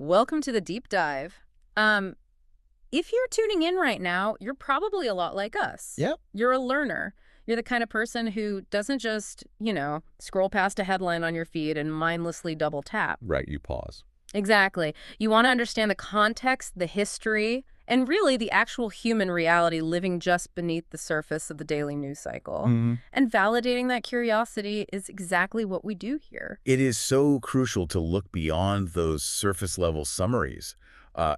Welcome to the deep dive. If you're tuning in right now, you're probably a lot like us. Yep. You're a learner. You're the kind of person who doesn't just, scroll past a headline on your feed and mindlessly double tap. Right, you pause. Exactly. You want to understand the context, the history, and really the actual human reality living just beneath the surface of the daily news cycle. hmm And validating that curiosity is exactly what we do here. It is so crucial to look beyond those surface-level summaries,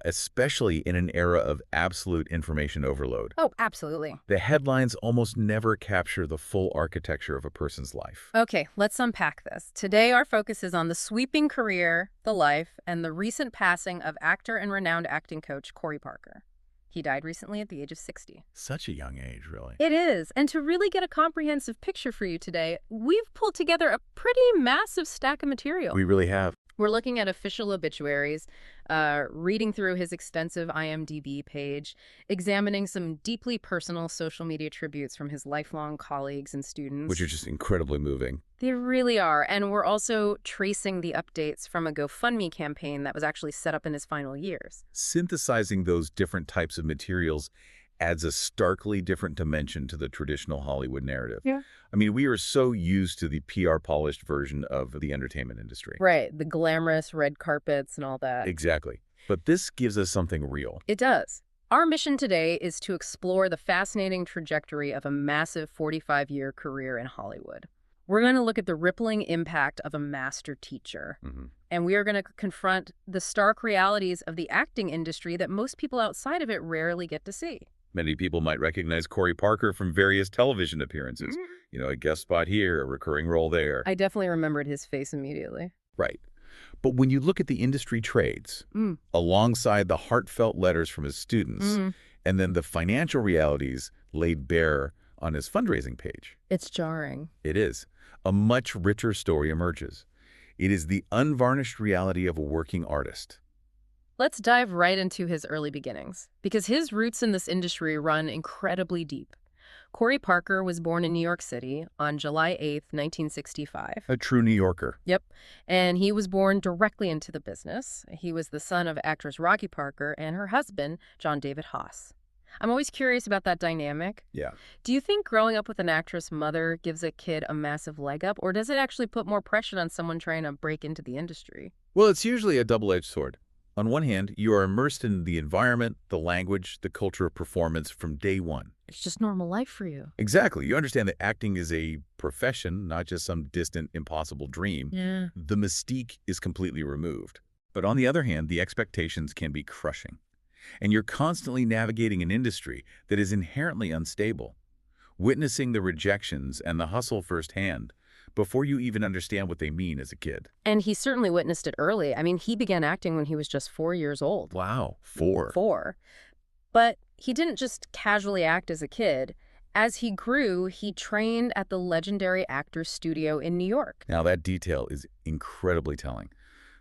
especially in an era of absolute information overload. Oh, absolutely. The headlines almost never capture the full architecture of a person's life. Okay, let's unpack this. Today, our focus is on the sweeping career, the life, and the recent passing of actor and renowned acting coach Corey Parker. He died recently at the age of 60. Such a young age, really. It is. And to really get a comprehensive picture for you today, we've pulled together a pretty massive stack of material. We really have. We're looking at official obituaries, reading through his extensive IMDb page, examining some deeply personal social media tributes from his lifelong colleagues and students. Which are just incredibly moving. They really are. And we're also tracing the updates from a GoFundMe campaign that was actually set up in his final years. Synthesizing those different types of materials adds a starkly different dimension to the traditional Hollywood narrative. Yeah. I mean, we are so used to the PR-polished version of the entertainment industry. Right. The glamorous red carpets and all that. Exactly. But this gives us something real. It does. Our mission today is to explore the fascinating trajectory of a massive 45-year career in Hollywood. We're going to look at the rippling impact of a master teacher. And we are going to confront the stark realities of the acting industry that most people outside of it rarely get to see. Many people might recognize Corey Parker from various television appearances. You know, a guest spot here, a recurring role there. I definitely remembered his face immediately. Right. But when you look at the industry trades, alongside the heartfelt letters from his students, and then the financial realities laid bare on his fundraising page. It's jarring. It is. A much richer story emerges. It is the unvarnished reality of a working artist. Let's dive right into his early beginnings, because his roots in this industry run incredibly deep. Corey Parker was born in New York City on July 8th, 1965. A true New Yorker. Yep. And he was born directly into the business. He was the son of actress Rocky Parker and her husband, John David Haas. I'm always curious about that dynamic. Yeah. Do you think growing up with an actress mother gives a kid a massive leg up, or does it actually put more pressure on someone trying to break into the industry? Well, it's usually a double-edged sword. On one hand, you are immersed in the environment, the language, the culture of performance from day one. It's just normal life for you. Exactly. You understand that acting is a profession, not just some distant, impossible dream. Yeah. The mystique is completely removed. But on the other hand, the expectations can be crushing. And you're constantly navigating an industry that is inherently unstable, witnessing the rejections and the hustle firsthand before you even understand what they mean as a kid. And he certainly witnessed it early. I mean, he began acting when he was just 4 years old. Wow, 4. 4. But he didn't just casually act as a kid. As he grew, he trained at the legendary Actors Studio in New York. Now that detail is incredibly telling.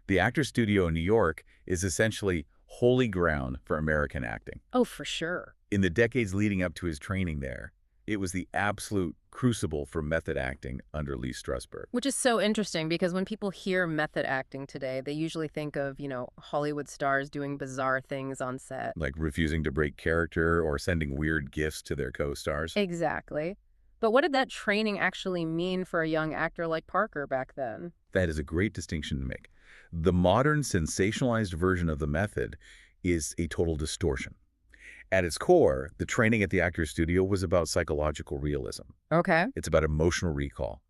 The Actors Studio in New York is essentially holy ground for American acting. Oh, for sure. In the decades leading up to his training there, it was the absolute crucible for method acting under Lee Strasberg. Which is so interesting because when people hear method acting today, they usually think of, Hollywood stars doing bizarre things on set. Like refusing to break character or sending weird gifts to their co-stars. Exactly. But what did that training actually mean for a young actor like Parker back then? That is a great distinction to make. The modern sensationalized version of the method is a total distortion. At its core, the training at the Actors Studio was about psychological realism. Okay. It's about emotional recall.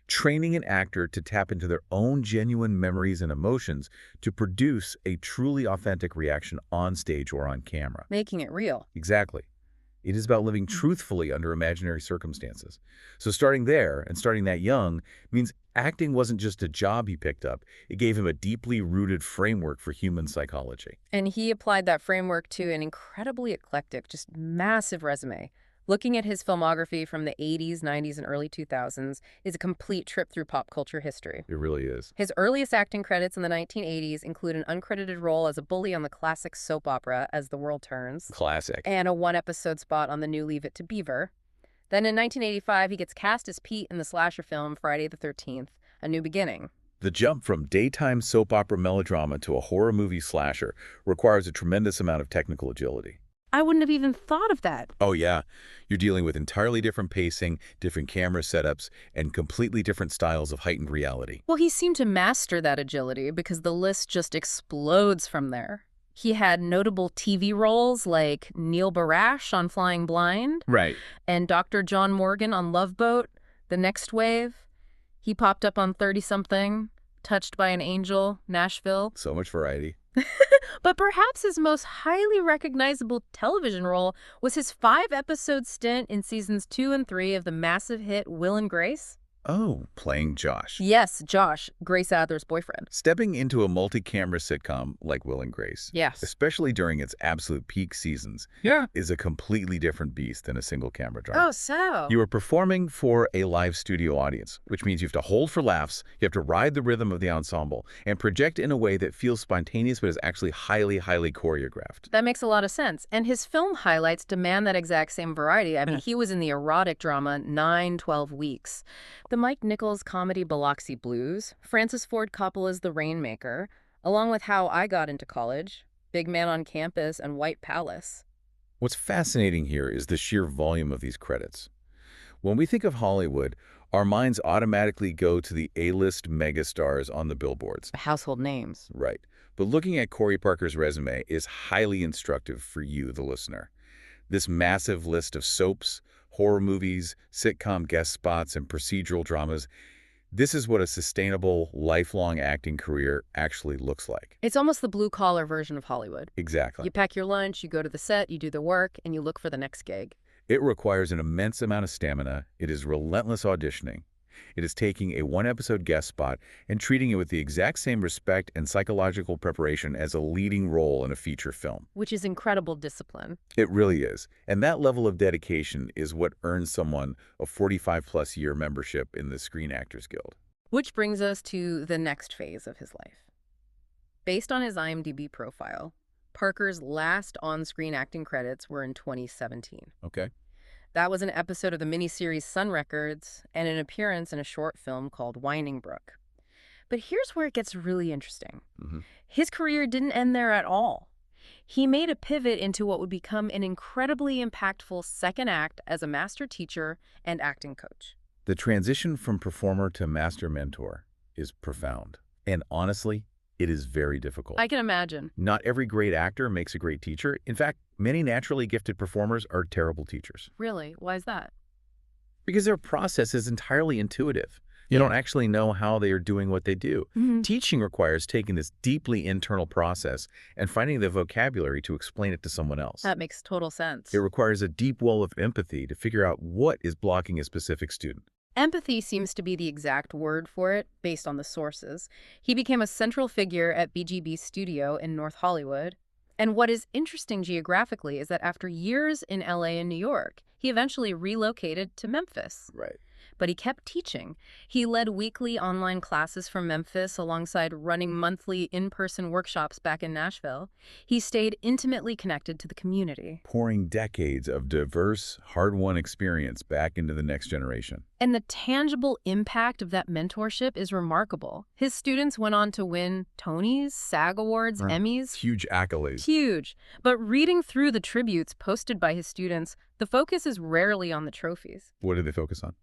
Training an actor to tap into their own genuine memories and emotions to produce a truly authentic reaction on stage or on camera. Making it real. Exactly. It is about living truthfully under imaginary circumstances. So starting there and starting that young means acting wasn't just a job he picked up. It gave him a deeply rooted framework for human psychology. And he applied that framework to an incredibly eclectic, just massive resume. Looking at his filmography from the 80s, 90s, and early 2000s is a complete trip through pop culture history. It really is. His earliest acting credits in the 1980s include an uncredited role as a bully on the classic soap opera As the World Turns. Classic. And a one-episode spot on the new Leave It to Beaver. Then in 1985, he gets cast as Pete in the slasher film Friday the 13th, A New Beginning. The jump from daytime soap opera melodrama to a horror movie slasher requires a tremendous amount of technical agility. I wouldn't have even thought of that. Oh yeah, you're dealing with entirely different pacing, different camera setups, and completely different styles of heightened reality. Well, he seemed to master that agility because the list just explodes from there. He had notable TV roles like Neil Barash on Flying Blind Right. and Dr. John Morgan on Love Boat, The Next Wave. He popped up on 30-something, Touched by an Angel, Nashville. So much variety. But perhaps his most highly recognizable television role was his 5-episode stint in seasons 2 and 3 of the massive hit Will and Grace. Oh, playing Josh. Yes, Josh, Grace Adler's boyfriend. Stepping into a multi-camera sitcom like Will and Grace, Yes. especially during its absolute peak seasons, is a completely different beast than a single camera drama. Oh, so. You are performing for a live studio audience, which means you have to hold for laughs, you have to ride the rhythm of the ensemble, and project in a way that feels spontaneous but is actually highly, highly choreographed. That makes a lot of sense. And his film highlights demand that exact same variety. I mean, he was in the erotic drama 9-12 Weeks, the Mike Nichols comedy Biloxi Blues, Francis Ford Coppola's The Rainmaker, along with How I Got Into College, Big Man on Campus, and White Palace. What's fascinating here is the sheer volume of these credits. When we think of Hollywood, our minds automatically go to the A-list megastars on the billboards. Household names. Right. But looking at Corey Parker's resume is highly instructive for you, the listener. This massive list of soaps, horror movies, sitcom guest spots, and procedural dramas, this is what a sustainable, lifelong acting career actually looks like. It's almost the blue-collar version of Hollywood. Exactly. You pack your lunch, you go to the set, you do the work, and you look for the next gig. It requires an immense amount of stamina. It is relentless auditioning. It is taking a one-episode guest spot and treating it with the exact same respect and psychological preparation as a leading role in a feature film. Which is incredible discipline. It really is. And that level of dedication is what earns someone a 45-plus year membership in the Screen Actors Guild. Which brings us to the next phase of his life. Based on his IMDb profile, Parker's last on-screen acting credits were in 2017. Okay. That was an episode of the miniseries Sun Records and an appearance in a short film called Winding Brook. But here's where it gets really interesting. His career didn't end there at all. He made a pivot into what would become an incredibly impactful second act as a master teacher and acting coach. The transition from performer to master mentor is profound. And honestly, it is very difficult. I can imagine. Not every great actor makes a great teacher. In fact, many naturally gifted performers are terrible teachers. Really? Why is that? Because their process is entirely intuitive. You don't actually know how they are doing what they do. Teaching requires taking this deeply internal process and finding the vocabulary to explain it to someone else. That makes total sense. It requires a deep well of empathy to figure out what is blocking a specific student. Empathy seems to be the exact word for it, based on the sources. He became a central figure at BGB's studio in North Hollywood. And what is interesting geographically is that after years in LA and New York, he eventually relocated to Memphis. Right. But he kept teaching. He led weekly online classes from Memphis alongside running monthly in-person workshops back in Nashville. He stayed intimately connected to the community. Pouring decades of diverse, hard-won experience back into the next generation. And the tangible impact of that mentorship is remarkable. His students went on to win Tonys, SAG Awards, Emmys. Huge accolades. Huge. But reading through the tributes posted by his students, the focus is rarely on the trophies. What did they focus on?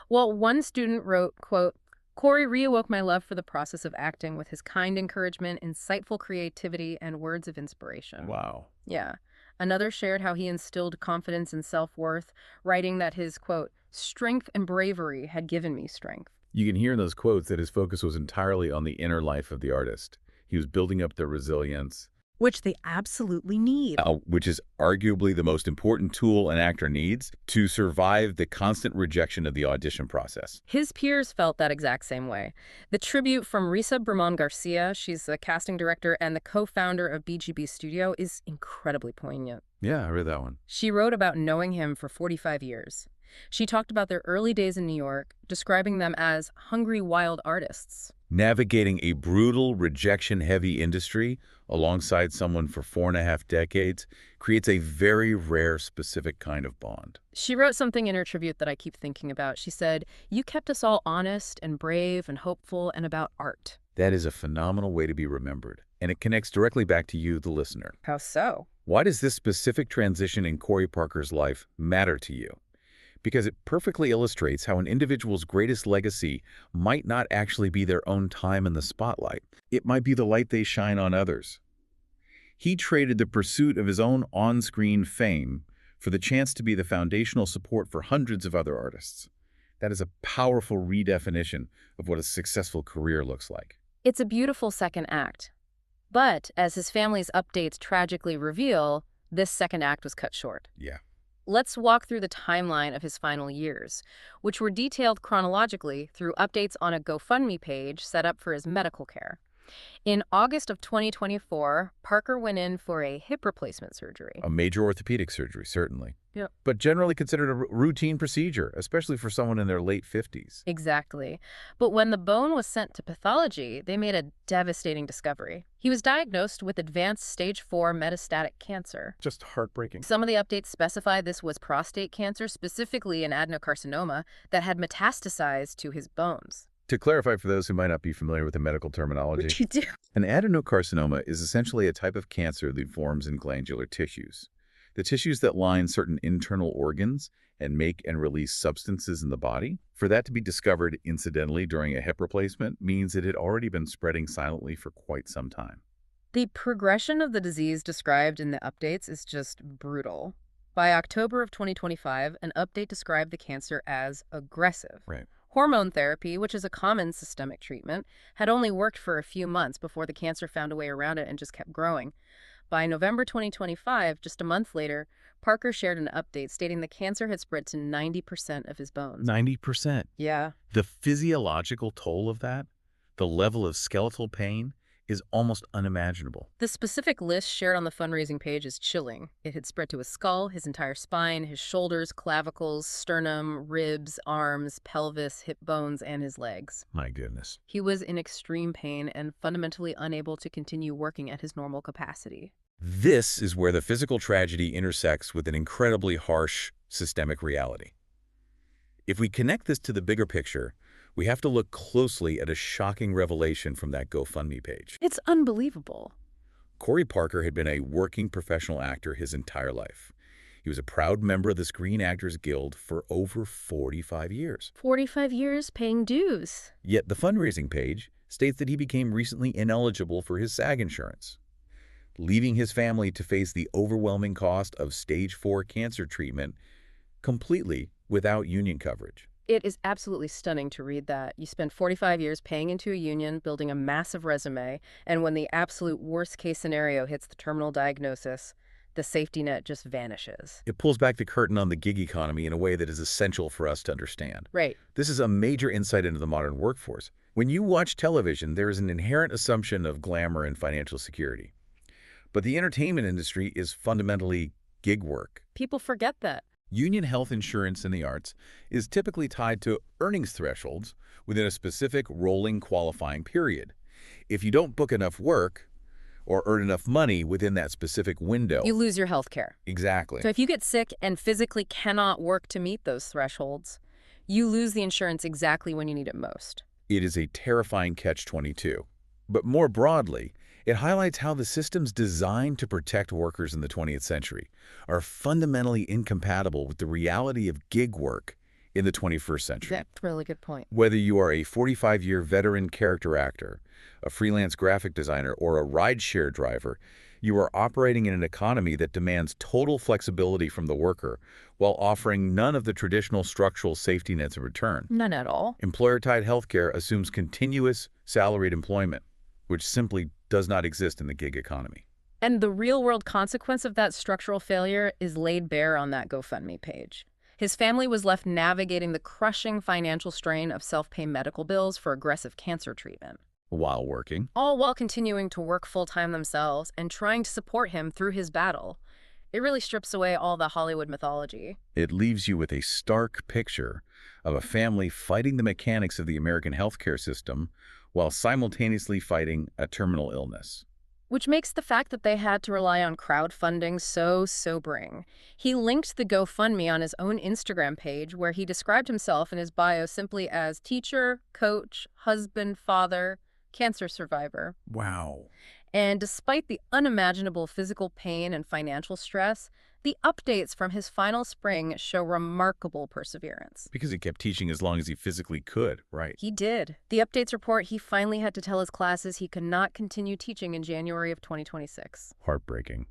Well, one student wrote, quote, "Corey reawoke my love for the process of acting with his kind encouragement, insightful creativity, and words of inspiration." Wow. Yeah. Another shared how he instilled confidence and self-worth, writing that his, quote, "strength and bravery had given me strength." You can hear in those quotes that his focus was entirely on the inner life of the artist. He was building up their resilience. Which they absolutely need. Which is arguably the most important tool an actor needs to survive the constant rejection of the audition process. His peers felt that exact same way. The tribute from Risa Bramon Garcia, she's the casting director and the co-founder of BGB Studio, is incredibly poignant. Yeah, I read that one. She wrote about knowing him for 45 years. She talked about their early days in New York, describing them as hungry wild artists. Navigating a brutal, rejection-heavy industry alongside someone for 4.5 decades creates a very rare, specific kind of bond. She wrote something in her tribute that I keep thinking about. She said, "You kept us all honest and brave and hopeful and about art." That is a phenomenal way to be remembered, and it connects directly back to you, the listener. How so? Why does this specific transition in Corey Parker's life matter to you? Because it perfectly illustrates how an individual's greatest legacy might not actually be their own time in the spotlight. It might be the light they shine on others. He traded the pursuit of his own on-screen fame for the chance to be the foundational support for hundreds of other artists. That is a powerful redefinition of what a successful career looks like. It's a beautiful second act. But, as his family's updates tragically reveal, this second act was cut short. Yeah. Let's walk through the timeline of his final years, which were detailed chronologically through updates on a GoFundMe page set up for his medical care. In August of 2024, Parker went in for a hip replacement surgery. A major orthopedic surgery, certainly. Yep. But generally considered a routine procedure, especially for someone in their late 50s. Exactly. But when the bone was sent to pathology, they made a devastating discovery. He was diagnosed with advanced stage 4 metastatic cancer. Just heartbreaking. Some of the updates specify this was prostate cancer, specifically an adenocarcinoma, that had metastasized to his bones. To clarify for those who might not be familiar with the medical terminology, What you do? an adenocarcinoma is essentially a type of cancer that forms in glandular tissues. The tissues that line certain internal organs and make and release substances in the body. For that to be discovered incidentally during a hip replacement means it had already been spreading silently for quite some time. The progression of the disease described in the updates is just brutal. By October of 2025, an update described the cancer as aggressive. Right. Hormone therapy, which is a common systemic treatment, had only worked for a few months before the cancer found a way around it and just kept growing. By November 2025, just a month later, Parker shared an update stating the cancer had spread to 90% of his bones. 90%. Yeah. The physiological toll of that, the level of skeletal pain, is almost unimaginable. The specific list shared on the fundraising page is chilling. It had spread to his skull, his entire spine, his shoulders, clavicles, sternum, ribs, arms, pelvis, hip bones, and his legs. My goodness. He was in extreme pain and fundamentally unable to continue working at his normal capacity. This is where the physical tragedy intersects with an incredibly harsh systemic reality. If we connect this to the bigger picture, we have to look closely at a shocking revelation from that GoFundMe page. It's unbelievable. Corey Parker had been a working professional actor his entire life. He was a proud member of the Screen Actors Guild for over 45 years. 45 years paying dues. Yet the fundraising page states that he became recently ineligible for his SAG insurance, leaving his family to face the overwhelming cost of stage 4 cancer treatment completely without union coverage. It is absolutely stunning to read that. You spend 45 years paying into a union, building a massive resume, and when the absolute worst-case scenario hits the terminal diagnosis, the safety net just vanishes. It pulls back the curtain on the gig economy in a way that is essential for us to understand. Right. This is a major insight into the modern workforce. When you watch television, there is an inherent assumption of glamour and financial security. But the entertainment industry is fundamentally gig work. People forget that. Union health insurance in the arts is typically tied to earnings thresholds within a specific rolling qualifying period. If you don't book enough work or earn enough money within that specific window, You lose your health care. Exactly. So if you get sick and physically cannot work to meet those thresholds, you lose the insurance exactly when you need it most. It is a terrifying catch-22. But more broadly, it highlights how the systems designed to protect workers in the 20th century are fundamentally incompatible with the reality of gig work in the 21st century. That's a really good point. Whether you are a 45-year veteran character actor, a freelance graphic designer, or a rideshare driver, you are operating in an economy that demands total flexibility from the worker while offering none of the traditional structural safety nets in return. None at all. Employer-tied healthcare assumes continuous salaried employment, which simply does not exist in the gig economy. And the real-world consequence of that structural failure is laid bare on that GoFundMe page. His family was left navigating the crushing financial strain of self-pay medical bills for aggressive cancer treatment. While working. All while continuing to work full-time themselves and trying to support him through his battle. It really strips away all the Hollywood mythology. It leaves you with a stark picture of a family fighting the mechanics of the American healthcare system while simultaneously fighting a terminal illness. Which makes the fact that they had to rely on crowdfunding so sobering. He linked the GoFundMe on his own Instagram page, where he described himself in his bio simply as teacher, coach, husband, father, cancer survivor. Wow. And despite the unimaginable physical pain and financial stress, the updates from his final spring show remarkable perseverance. Because he kept teaching as long as he physically could, right? He did. The updates report he finally had to tell his classes he could not continue teaching in January of 2026. Heartbreaking.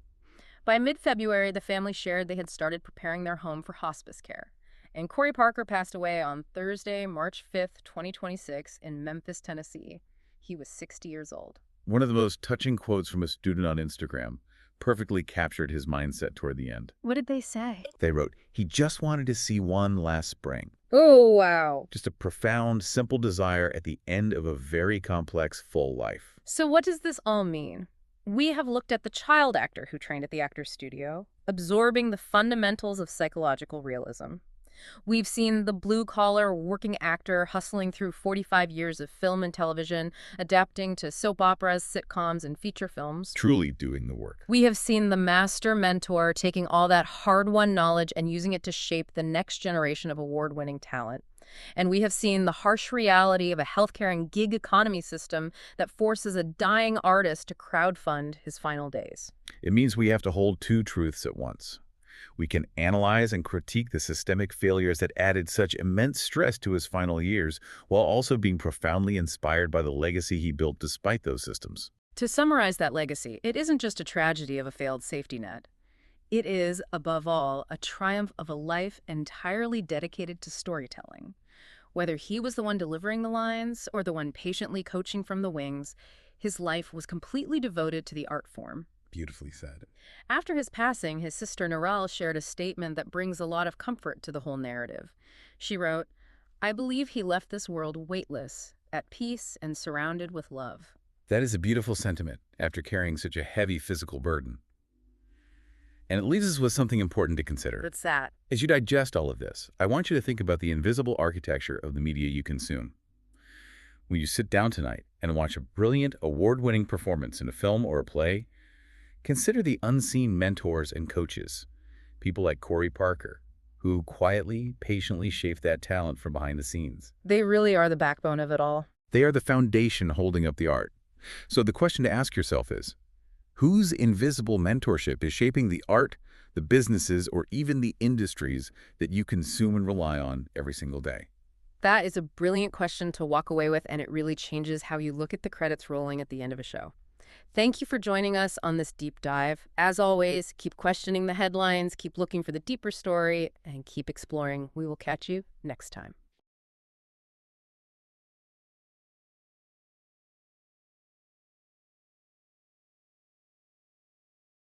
By mid-February, the family shared they had started preparing their home for hospice care. And Corey Parker passed away on Thursday, March 5th, 2026, in Memphis, Tennessee. He was 60 years old. One of the most touching quotes from a student on Instagram perfectly captured his mindset toward the end. What did they say? They wrote, "He just wanted to see one last spring." Oh, wow. Just a profound, simple desire at the end of a very complex, full life. So what does this all mean? We have looked at the child actor who trained at the Actors Studio, absorbing the fundamentals of psychological realism. We've seen the blue-collar working actor hustling through 45 years of film and television, adapting to soap operas, sitcoms, and feature films. Truly doing the work. We have seen the master mentor taking all that hard-won knowledge and using it to shape the next generation of award-winning talent. And we have seen the harsh reality of a healthcare and gig economy system that forces a dying artist to crowdfund his final days. It means we have to hold two truths at once. We can analyze and critique the systemic failures that added such immense stress to his final years, while also being profoundly inspired by the legacy he built despite those systems. To summarize that legacy, it isn't just a tragedy of a failed safety net. It is, above all, a triumph of a life entirely dedicated to storytelling. Whether he was the one delivering the lines or the one patiently coaching from the wings, his life was completely devoted to the art form. Beautifully said. After his passing, his sister Narelle shared a statement that brings a lot of comfort to the whole narrative. She wrote, "I believe he left this world weightless, at peace, and surrounded with love." That is a beautiful sentiment after carrying such a heavy physical burden. And it leaves us with something important to consider. What's that? As you digest all of this, I want you to think about the invisible architecture of the media you consume. When you sit down tonight and watch a brilliant, award-winning performance in a film or a play, consider the unseen mentors and coaches, people like Corey Parker, who quietly, patiently shaped that talent from behind the scenes. They really are the backbone of it all. They are the foundation holding up the art. So the question to ask yourself is, whose invisible mentorship is shaping the art, the businesses, or even the industries that you consume and rely on every single day? That is a brilliant question to walk away with, and it really changes how you look at the credits rolling at the end of a show. Thank you for joining us on this deep dive. As always, keep questioning the headlines, keep looking for the deeper story, and keep exploring. We will catch you next time.